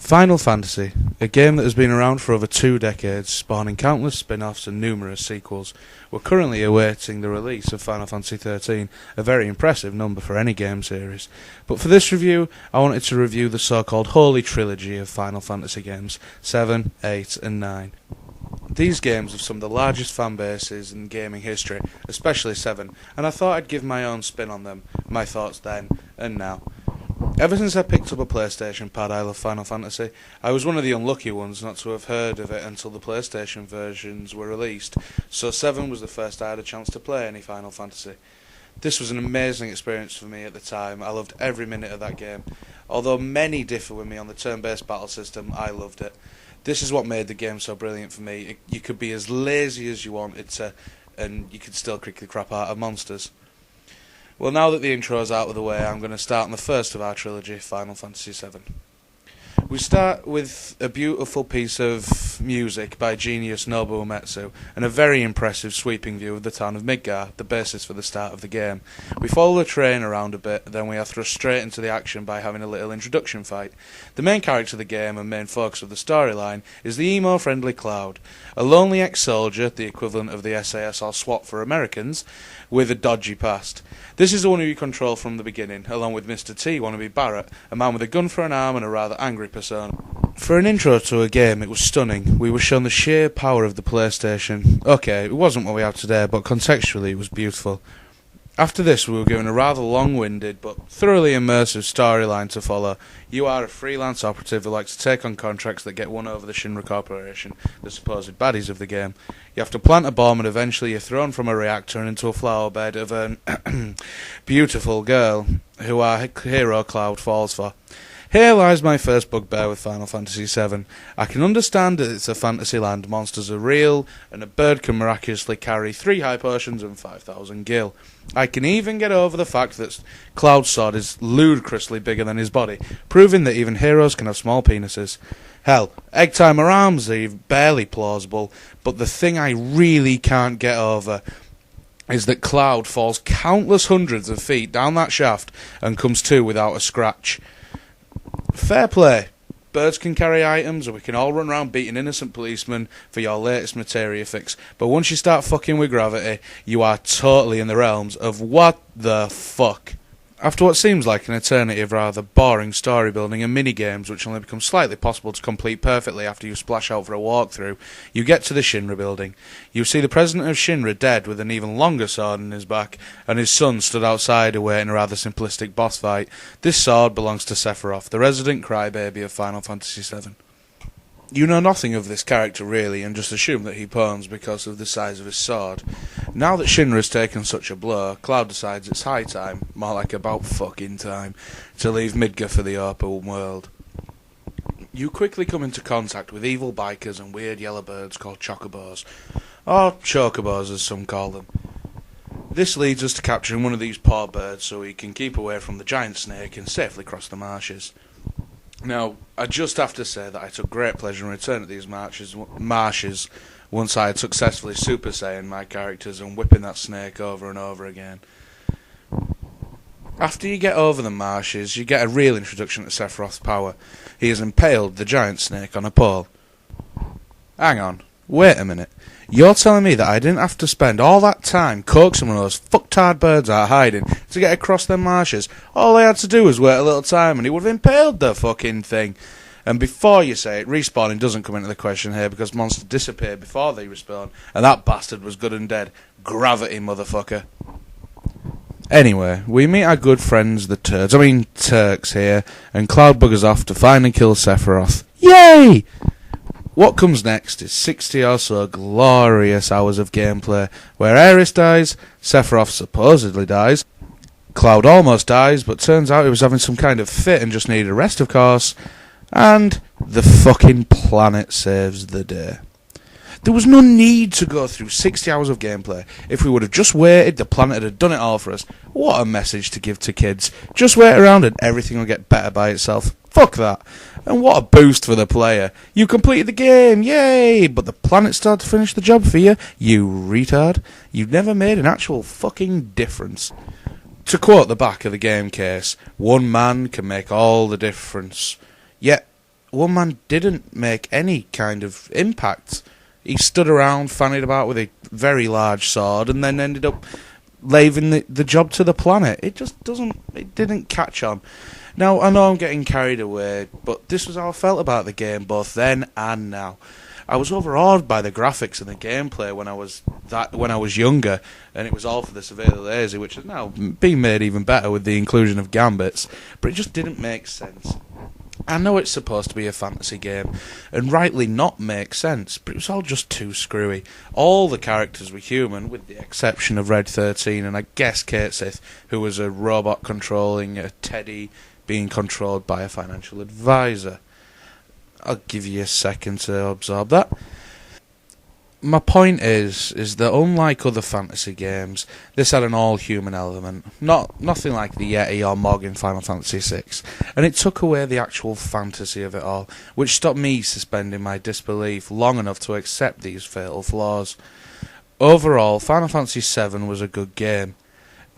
Final Fantasy, a game that has been around for over 2 decades, spawning countless spin-offs and numerous sequels. We're currently awaiting the release of Final Fantasy XIII, a very impressive number for any game series. But for this review, I wanted to review the so-called Holy Trilogy of Final Fantasy games, 7, 8 and 9. These games have some of the largest fan bases in gaming history, especially 7, and I thought I'd give my own spin on them, my thoughts then and now. Ever since I picked up a PlayStation pad, I love Final Fantasy. I was one of the unlucky ones not to have heard of it until the PlayStation versions were released, so 7 was the first I had a chance to play any Final Fantasy. This was an amazing experience for me at the time. I loved every minute of that game. Although many differ with me on the turn-based battle system, I loved it. This is what made the game so brilliant for me. You could be as lazy as you wanted to, and you could still kick the crap out of monsters. Well, now that the intro is out of the way, I'm going to start on the first of our trilogy, Final Fantasy VII. We start with a beautiful piece of music by genius Nobuo Uematsu and a very impressive sweeping view of the town of Midgar, the basis for the start of the game. We follow the train around a bit, then we are thrust straight into the action by having a little introduction fight. The main character of the game and main focus of the storyline is the emo-friendly Cloud, a lonely ex-soldier, the equivalent of the SAS or SWAT for Americans, with a dodgy past. This is the one who you control from the beginning, along with Mr. T, wannabe Barrett, a man with a gun for an arm and a rather angry persona. For an intro to a game, it was stunning. We were shown the sheer power of the PlayStation. Okay, it wasn't what we have today, but contextually it was beautiful. After this, we were given a rather long-winded but thoroughly immersive storyline to follow. You are a freelance operative who likes to take on contracts that get won over the Shinra Corporation, the supposed baddies of the game. You have to plant a bomb and eventually you're thrown from a reactor and into a flower bed of an beautiful girl who our hero Cloud falls for. Here lies my first bugbear with Final Fantasy VII. I can understand that it's a fantasy land, monsters are real, and a bird can miraculously carry 3 high potions and 5,000 gil. I can even get over the fact that Cloud's sword is ludicrously bigger than his body, proving that even heroes can have small penises. Hell, egg timer arms are barely plausible, but the thing I really can't get over is that Cloud falls countless hundreds of feet down that shaft and comes to without a scratch. Fair play. Birds can carry items, and we can all run around beating innocent policemen for your latest materia fix. But once you start fucking with gravity, you are totally in the realms of what the fuck. After what seems like an eternity of rather boring story building and mini-games which only become slightly possible to complete perfectly after you splash out for a walkthrough, you get to the Shinra building. You see the president of Shinra dead with an even longer sword in his back, and his son stood outside awaiting a rather simplistic boss fight. This sword belongs to Sephiroth, the resident crybaby of Final Fantasy VII. You know nothing of this character really, and just assume that he pawns because of the size of his sword. Now that Shinra has taken such a blow, Cloud decides it's high time, more like about fucking time, to leave Midgar for the open world. You quickly come into contact with evil bikers and weird yellow birds called chocobos, or chocobos as some call them. This leads us to capturing one of these poor birds so he can keep away from the giant snake and safely cross the marshes. Now, I just have to say that I took great pleasure in returning to these marshes once I had successfully Super Saiyan my characters and whipping that snake over and over again. After you get over the marshes, you get a real introduction to Sephiroth's power. He has impaled the giant snake on a pole. Hang on, wait a minute. You're telling me that I didn't have to spend all that time coaxing one of those fucktard birds out hiding to get across them marshes? All I had to do was wait a little time and he would have impaled the fucking thing. And before you say it, respawning doesn't come into the question here because monsters disappear before they respawn, and that bastard was good and dead. Gravity, motherfucker. Anyway, we meet our good friends the Turks here, and Cloud buggers off to find and kill Sephiroth. Yay! What comes next is 60 or so glorious hours of gameplay, where Ares dies, Sephiroth supposedly dies, Cloud almost dies, but turns out he was having some kind of fit and just needed a rest, of course, and the fucking planet saves the day. There was no need to go through 60 hours of gameplay. If we would have just waited, the planet had done it all for us. What a message to give to kids. Just wait around and everything will get better by itself. Fuck that. And what a boost for the player. You completed the game, yay! But the planet started to finish the job for you, you retard. You've never made an actual fucking difference. To quote the back of the game case, one man can make all the difference. Yet, one man didn't make any kind of impact. He stood around fanning about with a very large sword and then ended up leaving the job to the planet. It just didn't catch on. Now, I know I'm getting carried away, but this was how I felt about the game both then and now. I was overawed by the graphics and the gameplay when I was younger, and it was all for the severely lazy, which has now been made even better with the inclusion of gambits, but it just didn't make sense. I know it's supposed to be a fantasy game, and rightly not make sense, but it was all just too screwy. All the characters were human, with the exception of Red 13, and I guess Kate Sith, who was a robot controlling a teddy being controlled by a financial advisor. I'll give you a second to absorb that. My point is that unlike other fantasy games, this had an all-human element, nothing like the Yeti or Mog in Final Fantasy VI, and it took away the actual fantasy of it all, which stopped me suspending my disbelief long enough to accept these fatal flaws. Overall, Final Fantasy VII was a good game.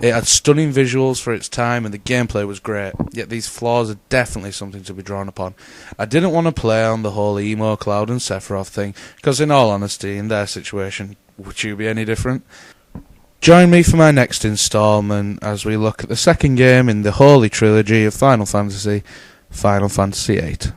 It had stunning visuals for its time and the gameplay was great, yet these flaws are definitely something to be drawn upon. I didn't want to play on the whole emo, Cloud and Sephiroth thing, because in all honesty, in their situation, would you be any different? Join me for my next instalment as we look at the second game in the holy trilogy of Final Fantasy, Final Fantasy VIII.